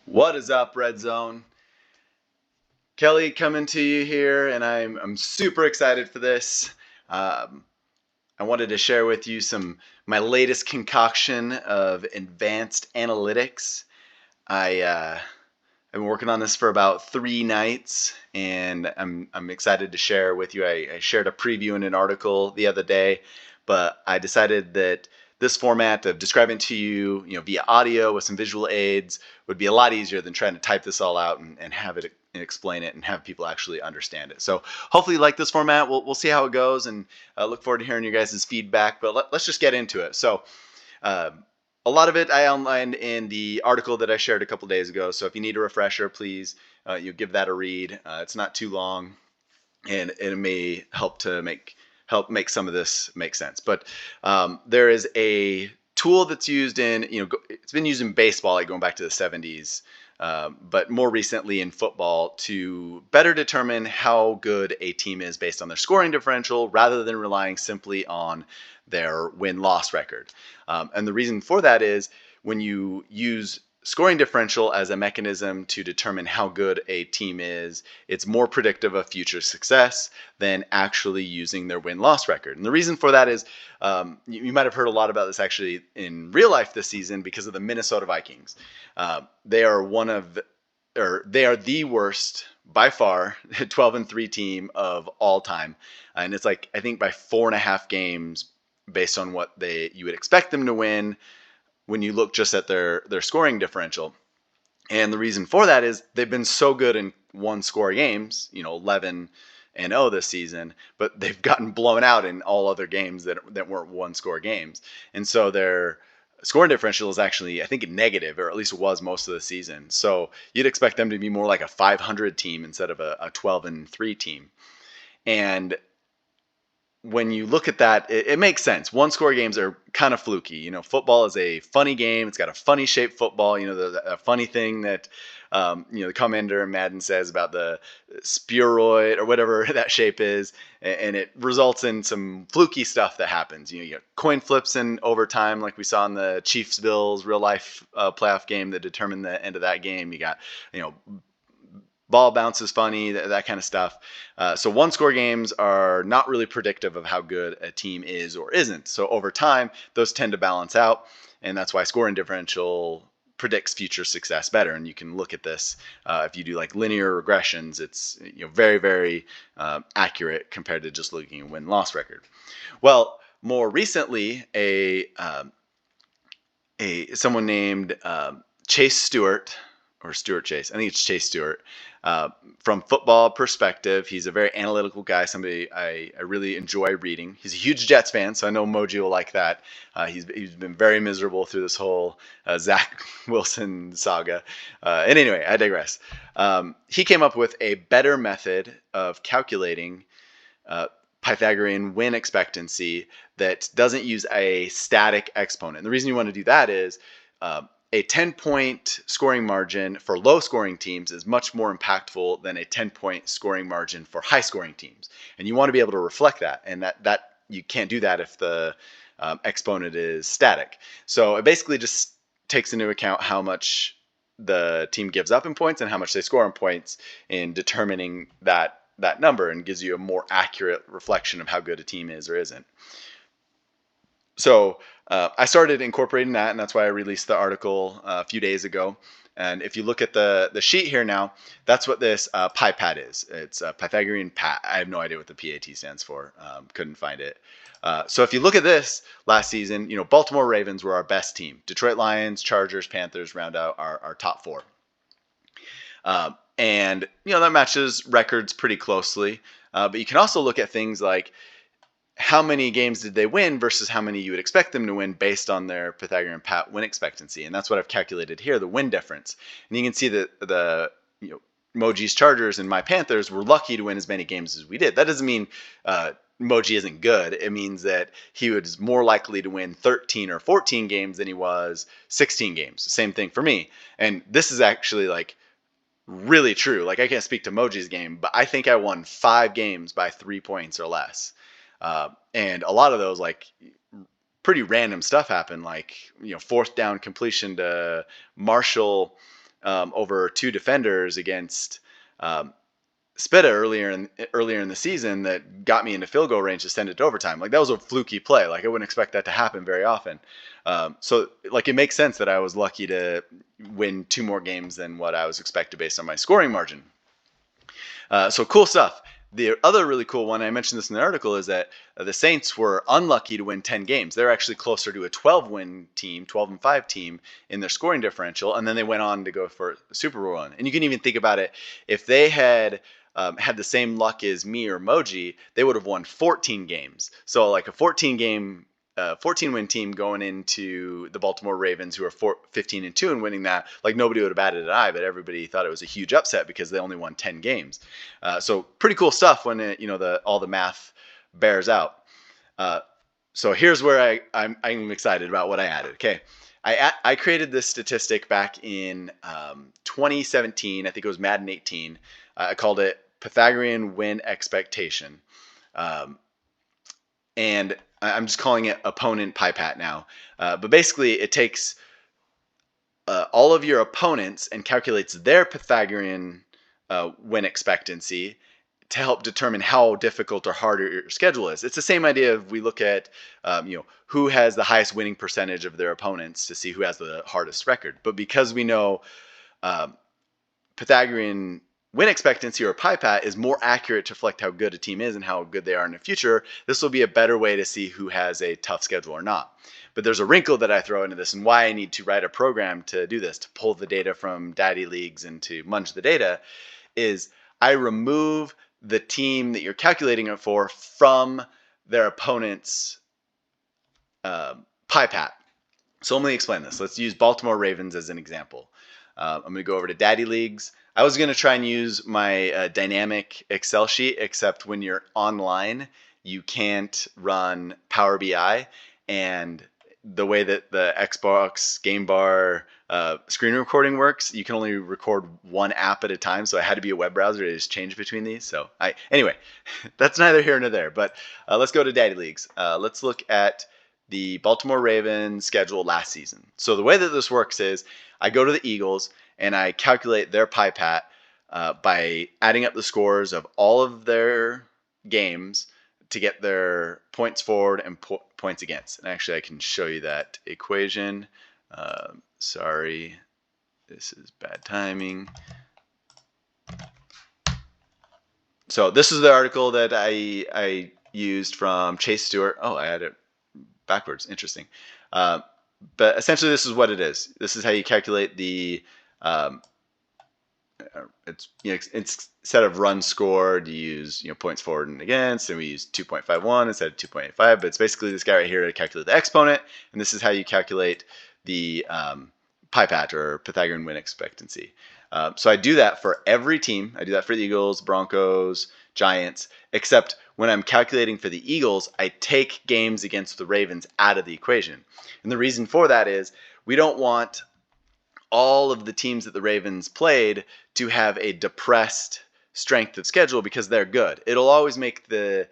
What is up, RedZone? Kelly coming to you here, and I'm super excited for this. Um, I wanted to share with you my latest concoction of advanced analytics. I've been working on this for about 3 nights, and I'm excited to share with you. I shared a preview in an article the other day, but I decided that this format of describing to you, via audio with some visual aids would be a lot easier than trying to type this all out and have it and explain it and have people actually understand it. So hopefully you like this format. We'll see how it goes, and look forward to hearing your guys' feedback. But let's just get into it. So. Uh, a lot of it I outlined in the article that I shared a couple days ago. So if you need a refresher, please you give that a read. It's not too long, and it may help make some of this make sense. But there is a tool that's used in it's been used in baseball, like going back to the 70s. But more recently in football, to better determine how good a team is based on their scoring differential rather than relying simply on their win-loss record. And the reason for that is when you use scoring differential as a mechanism to determine how good a team is, it's more predictive of future success than actually using their win-loss record. And the reason for that is you might have heard a lot about this actually in real life this season because of the Minnesota Vikings. They are the worst by far 12-3 team of all time, and it's like I think by 4.5 games based on what you would expect them to win when you look just at their scoring differential. And the reason for that is they've been so good in one-score games, 11-0 this season, but they've gotten blown out in all other games that weren't one-score games. And so their scoring differential is actually, I think, negative, or at least it was most of the season. So you'd expect them to be more like a 500 team instead of a 12-3 team. And when you look at that, it makes sense. One-score games are kind of fluky. Football is a funny game. It's got a funny shaped football. The funny thing that, the commander in Madden says about the spheroid or whatever that shape is, and it results in some fluky stuff that happens. You get coin flips in overtime, like we saw in the Chiefs-Bills real-life playoff game that determined the end of that game. You got, ball bounces funny, that kind of stuff. So one-score games are not really predictive of how good a team is or isn't. So over time, those tend to balance out, and that's why scoring differential predicts future success better. And you can look at this if you do like linear regressions. It's very, very accurate compared to just looking at win-loss record. Well, more recently, someone named Chase Stewart, or Stuart Chase. I think it's Chase Stewart. From football perspective, he's a very analytical guy, somebody I really enjoy reading. He's a huge Jets fan, so I know Moji will like that. He's been very miserable through this whole Zach Wilson saga. And anyway, I digress. He came up with a better method of calculating Pythagorean win expectancy that doesn't use a static exponent. And the reason you want to do that is a 10-point scoring margin for low-scoring teams is much more impactful than a 10-point scoring margin for high-scoring teams. And you want to be able to reflect that. And that you can't do that if the exponent is static. So it basically just takes into account how much the team gives up in points and how much they score in points in determining that number, and gives you a more accurate reflection of how good a team is or isn't. So I started incorporating that, and that's why I released the article a few days ago. And if you look at the sheet here now, that's what this PyPat is. It's Pythagorean Pat. I have no idea what the PAT stands for. Couldn't find it. So if you look at this last season, Baltimore Ravens were our best team. Detroit Lions, Chargers, Panthers round out our top four. And that matches records pretty closely. But you can also look at things like how many games did they win versus how many you would expect them to win based on their Pythagorean Pat win expectancy. And that's what I've calculated here, the win difference. And you can see that the Moji's Chargers and my Panthers were lucky to win as many games as we did. That doesn't mean Moji isn't good. It means that he was more likely to win 13 or 14 games than he was 16 games. Same thing for me. And this is actually like really true. Like, I can't speak to Moji's game, but I think I won 5 games by 3 points or less. And a lot of those, like, pretty random stuff happened, like, fourth down completion to Marshall over 2 defenders against Spita earlier in the season that got me into field goal range to send it to overtime. Like, that was a fluky play. Like, I wouldn't expect that to happen very often. So like, it makes sense that I was lucky to win 2 more games than what I was expected based on my scoring margin. So cool stuff. The other really cool one, I mentioned this in the article, is that the Saints were unlucky to win 10 games. They're actually closer to a 12-win team, 12-5 team in their scoring differential, and then they went on to go for a Super Bowl run. And you can even think about it, if they had had the same luck as me or Moji, they would have won 14 games. So like a 14-win team going into the Baltimore Ravens, who are 15-2 and winning that, like, nobody would have batted an eye, but everybody thought it was a huge upset because they only won 10 games. So pretty cool stuff when all the math bears out. So here's where I'm excited about what I added. Okay, I created this statistic back in 2017. I think it was Madden 18. I called it Pythagorean win expectation. And I'm just calling it opponent PyPat now. But basically, it takes all of your opponents and calculates their Pythagorean win expectancy to help determine how difficult or hard your schedule is. It's the same idea if we look at who has the highest winning percentage of their opponents to see who has the hardest record. But because we know Pythagorean win expectancy, or PyPat, is more accurate to reflect how good a team is and how good they are in the future, this will be a better way to see who has a tough schedule or not. But there's a wrinkle that I throw into this, and why I need to write a program to do this, to pull the data from daddy leagues and to munch the data, is I remove the team that you're calculating it for from their opponent's PyPat. So let me explain this. Let's use Baltimore Ravens as an example. I'm going to go over to daddy leagues. I was going to try and use my dynamic Excel sheet, except when you're online, you can't run Power BI. And the way that the Xbox Game Bar screen recording works, you can only record one app at a time. So I had to be a web browser to just change between these. So anyway, that's neither here nor there. But let's go to daddy leagues. Let's look at the Baltimore Ravens schedule last season. So the way that this works is I go to the Eagles and I calculate their PyPat by adding up the scores of all of their games to get their points forward and points against. And actually, I can show you that equation. Sorry, this is bad timing. So this is the article that I used from Chase Stewart. Oh, I had it backwards. Interesting. But essentially, this is what it is. This is how you calculate the it's instead of run scored, you use points forward and against, and we use 2.51 instead of 2.85. But it's basically this guy right here to calculate the exponent, and this is how you calculate the PyPat, or Pythagorean win expectancy. So I do that for every team. I do that for the Eagles, Broncos, Giants, except when I'm calculating for the Eagles, I take games against the Ravens out of the equation. And the reason for that is we don't want all of the teams that the Ravens played to have a depressed strength of schedule because they're good. It'll always make the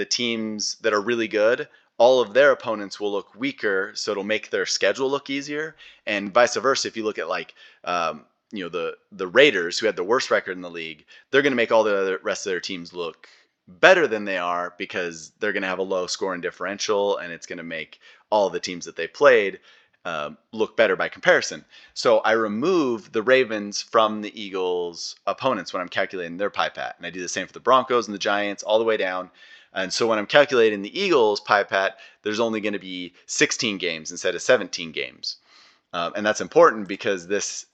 teams that are really good, all of their opponents will look weaker, so it'll make their schedule look easier. And vice versa, if you look at like the Raiders, who had the worst record in the league, they're going to make all the rest of their teams look better than they are because they're going to have a low scoring differential, and it's going to make all the teams that they played look better by comparison. So I remove the Ravens from the Eagles' opponents when I'm calculating their PyPat. And I do the same for the Broncos and the Giants all the way down. And so when I'm calculating the Eagles' PyPat, there's only going to be 16 games instead of 17 games. And that's important because this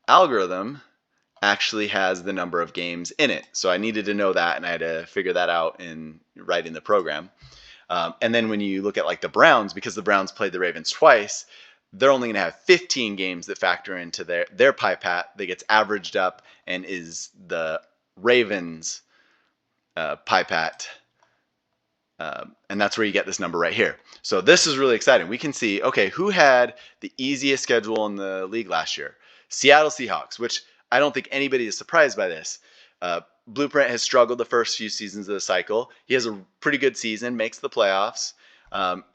algorithm actually has the number of games in it. So I needed to know that, and I had to figure that out in writing the program. And then when you look at like the Browns, because the Browns played the Ravens twice, they're only going to have 15 games that factor into their PyPat that gets averaged up and is the Ravens' PyPat. And that's where you get this number right here. So this is really exciting. We can see, okay, who had the easiest schedule in the league last year? Seattle Seahawks, which I don't think anybody is surprised by this. Blueprint has struggled the first few seasons of the cycle. He has a pretty good season, makes the playoffs.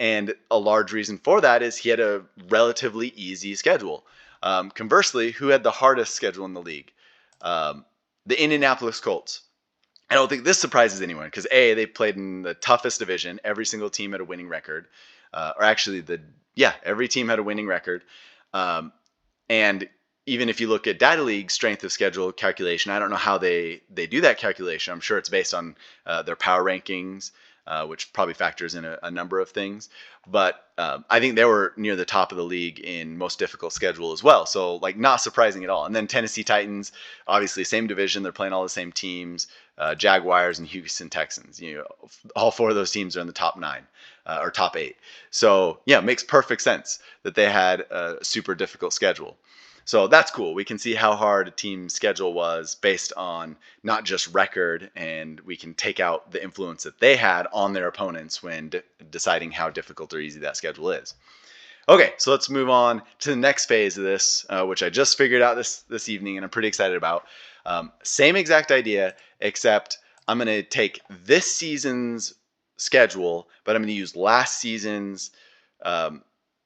And a large reason for that is he had a relatively easy schedule. Conversely, who had the hardest schedule in the league? The Indianapolis Colts. I don't think this surprises anyone because they played in the toughest division. Every single team had a winning record, every team had a winning record. And even if you look at Data League strength of schedule calculation, I don't know how they do that calculation. I'm sure it's based on their power rankings, which probably factors in a number of things. But I think they were near the top of the league in most difficult schedule as well. So like not surprising at all. And then Tennessee Titans, obviously same division. They're playing all the same teams. Jaguars and Houston Texans. All four of those teams are in the top 9 or top 8. So yeah, it makes perfect sense that they had a super difficult schedule. So that's cool. We can see how hard a team's schedule was based on not just record, and we can take out the influence that they had on their opponents when deciding how difficult or easy that schedule is. Okay, so let's move on to the next phase of this, which I just figured out this evening and I'm pretty excited about. Same exact idea, except I'm going to take this season's schedule, but I'm going to use last season's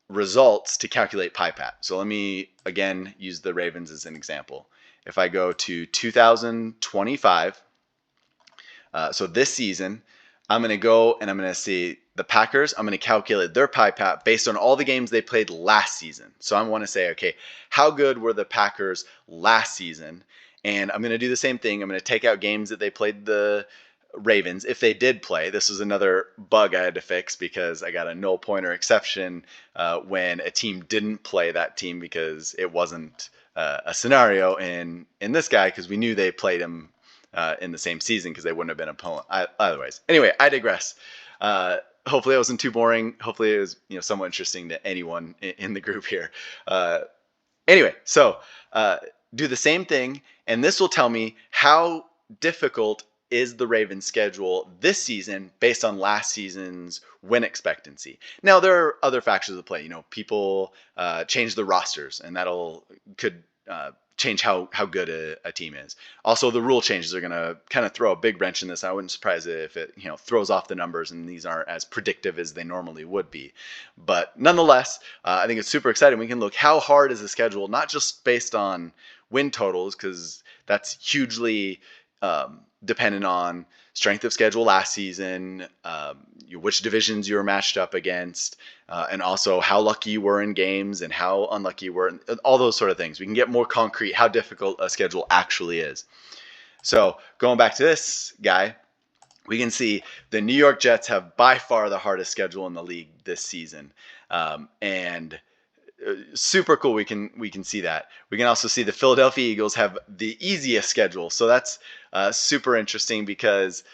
results to calculate PyPat. So let me, again, use the Ravens as an example. If I go to 2025, so this season, I'm going to go and I'm going to see the Packers. I'm going to calculate their PyPat based on all the games they played last season. So I want to say, okay, how good were the Packers last season? And I'm going to do the same thing. I'm going to take out games that they played the Ravens, if they did play. This was another bug I had to fix because I got a null pointer exception when a team didn't play that team because it wasn't a scenario in this guy because we knew they played him in the same season because they wouldn't have been opponent otherwise. Anyway, I digress. Hopefully it wasn't too boring. Hopefully it was somewhat interesting to anyone in the group here. Anyway, so do the same thing, and this will tell me how difficult is the Ravens schedule this season based on last season's win expectancy. Now, there are other factors at play. People change the rosters, and could change how good a team is. Also, the rule changes are going to kind of throw a big wrench in this. I wouldn't surprise it if it throws off the numbers and these aren't as predictive as they normally would be. But nonetheless, I think it's super exciting. We can look how hard is the schedule, not just based on win totals, because that's hugely dependent on strength of schedule last season, which divisions you were matched up against, and also how lucky you were in games and how unlucky you were, all those sort of things. We can get more concrete how difficult a schedule actually is. So going back to this guy, we can see the New York Jets have by far the hardest schedule in the league this season. And super cool. We can see that. We can also see the Philadelphia Eagles have the easiest schedule. So that's super interesting because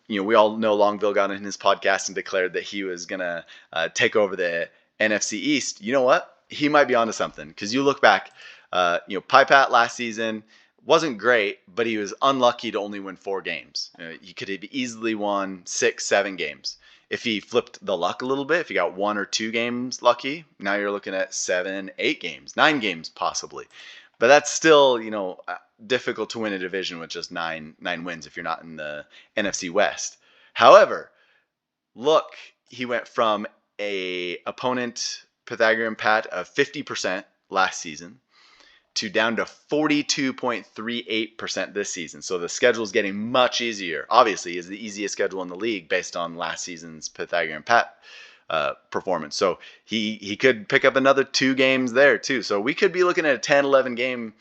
we all know Longville got in his podcast and declared that he was gonna take over the NFC East. You know what? He might be onto something because you look back. PyPat last season wasn't great, but he was unlucky to only win 4 games. He could have easily won 6, 7 games. If he flipped the luck a little bit, if he got 1 or 2 games lucky, now you're looking at 7, 8 games, 9 games possibly. But that's still, difficult to win a division with just 9 wins if you're not in the NFC West. However, look, he went from a opponent Pythagorean Pat of 50% last season to down to 42.38% this season. So the schedule is getting much easier. Obviously, is the easiest schedule in the league based on last season's Pythagorean Pat performance. So he could pick up another 2 games there too. So we could be looking at a 10, 11 game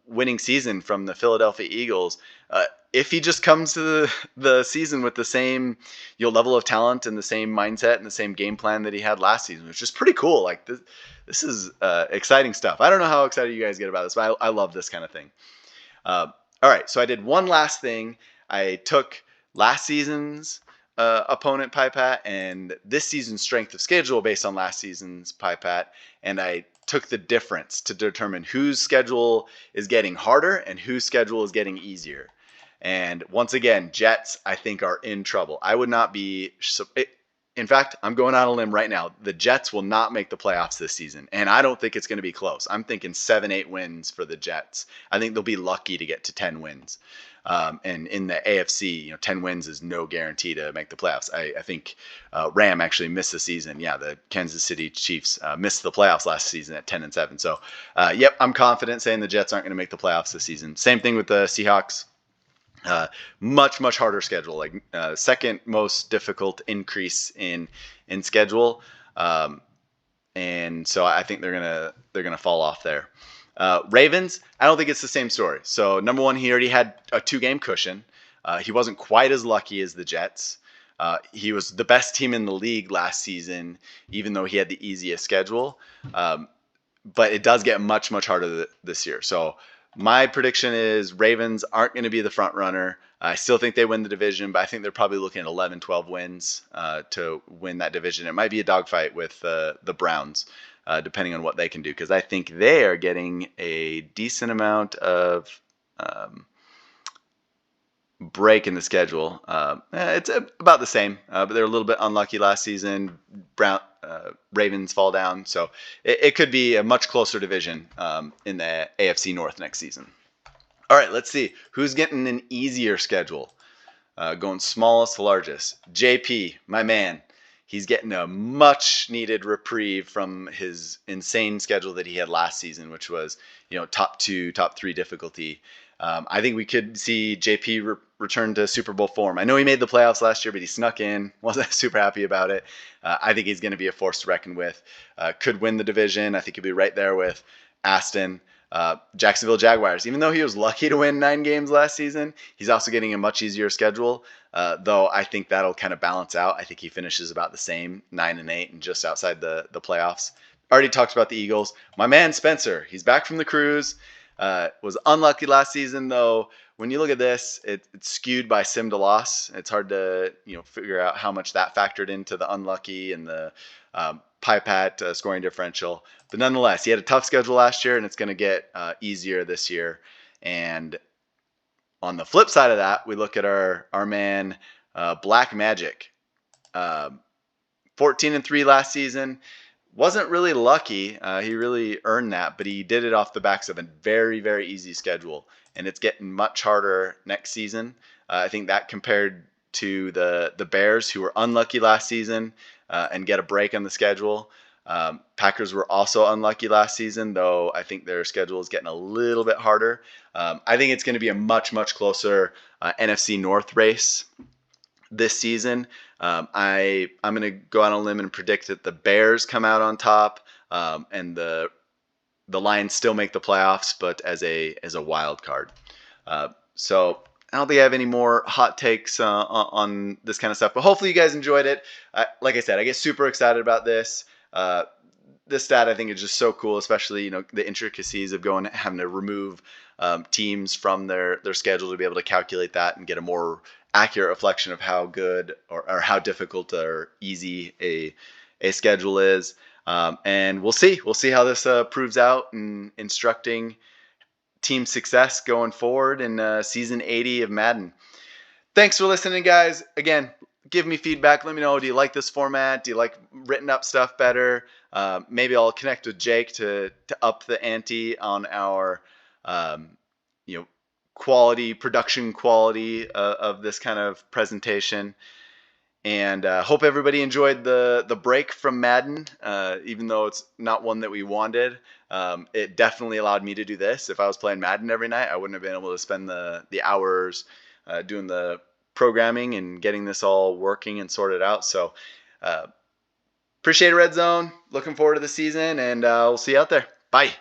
winning season from the Philadelphia Eagles. If he just comes to the season with the same level of talent and the same mindset and the same game plan that he had last season, which is pretty cool. Like this is exciting stuff. I don't know how excited you guys get about this, but I love this kind of thing. All right, so I did one last thing. I took last season's opponent PyPat and this season's strength of schedule based on last season's PyPat, and I took the difference to determine whose schedule is getting harder and whose schedule is getting easier. And once again, Jets, I think, are in trouble. I would not be... In fact, I'm going on a limb right now. The Jets will not make the playoffs this season, and I don't think it's going to be close. I'm thinking 7-8 wins for the Jets. I think they'll be lucky to get to 10 wins. And in the AFC, 10 wins is no guarantee to make the playoffs. I think Ram actually missed the season. Yeah, the Kansas City Chiefs missed the playoffs last season at 10-7. So, yep, I'm confident saying the Jets aren't going to make the playoffs this season. Same thing with the Seahawks. Much harder schedule, like second most difficult increase in schedule, and so I think they're gonna fall off there. Ravens, I don't think it's the same story. So number one, he already had a 2-game cushion. He wasn't quite as lucky as the Jets. He was the best team in the league last season, even though he had the easiest schedule. But it does get much harder this year. So my prediction is Ravens aren't going to be the front runner. I still think they win the division, but I think they're probably looking at 11, 12 wins to win that division. It might be a dogfight with the Browns, depending on what they can do, because I think they are getting a decent amount of break in the schedule. It's about the same, but they're a little bit unlucky last season. Ravens fall down, so it could be a much closer division in the AFC North next season. All right, let's see who's getting an easier schedule. Going smallest to largest. JP, my man, he's getting a much needed reprieve from his insane schedule that he had last season, which was top 2, top 3 difficulty. I think we could see JP return to Super Bowl form. I know he made the playoffs last year, but he snuck in. Wasn't super happy about it. I think he's going to be a force to reckon with. Could win the division. I think he'll be right there with Aston. Jacksonville Jaguars. Even though he was lucky to win 9 games last season, he's also getting a much easier schedule. Though I think that'll kind of balance out. I think he finishes about the same, 9-8, and just outside the playoffs. Already talked about the Eagles. My man Spencer, he's back from the cruise. Was unlucky last season, though. When you look at this, it's skewed by sim to loss. It's hard to figure out how much that factored into the unlucky and the PyPat scoring differential. But nonetheless, he had a tough schedule last year, and it's going to get easier this year. And on the flip side of that, we look at our man Black Magic. 14-3 last season. Wasn't really lucky. He really earned that, but he did it off the backs of a very easy schedule, and it's getting much harder next season. I think that compared to the Bears, who were unlucky last season and get a break on the schedule. Packers were also unlucky last season, though I think their schedule is getting a little bit harder. I think it's going to be a much closer NFC North race this season. I'm going to go out on a limb and predict that the Bears come out on top, and the Lions still make the playoffs, but as a wild card. So I don't think I have any more hot takes on this kind of stuff, but hopefully you guys enjoyed it. Like I said, I get super excited about this. This stat I think is just so cool, especially the intricacies of having to remove teams from their schedule to be able to calculate that and get a more accurate reflection of how good or how difficult or easy a schedule is. And we'll see how this proves out in instructing team success going forward in season 80 of Madden. Thanks for listening, guys. Again, give me feedback. Let me know, do you like this format? Do you like written up stuff better? Maybe I'll connect with Jake to up the ante on our production quality of this kind of presentation. And hope everybody enjoyed the break from Madden, even though it's not one that we wanted. It definitely allowed me to do this. If I was playing Madden every night, I wouldn't have been able to spend the hours doing the programming and getting this all working and sorted out. So appreciate it, RedZone. Looking forward to the season, and we'll see you out there. Bye.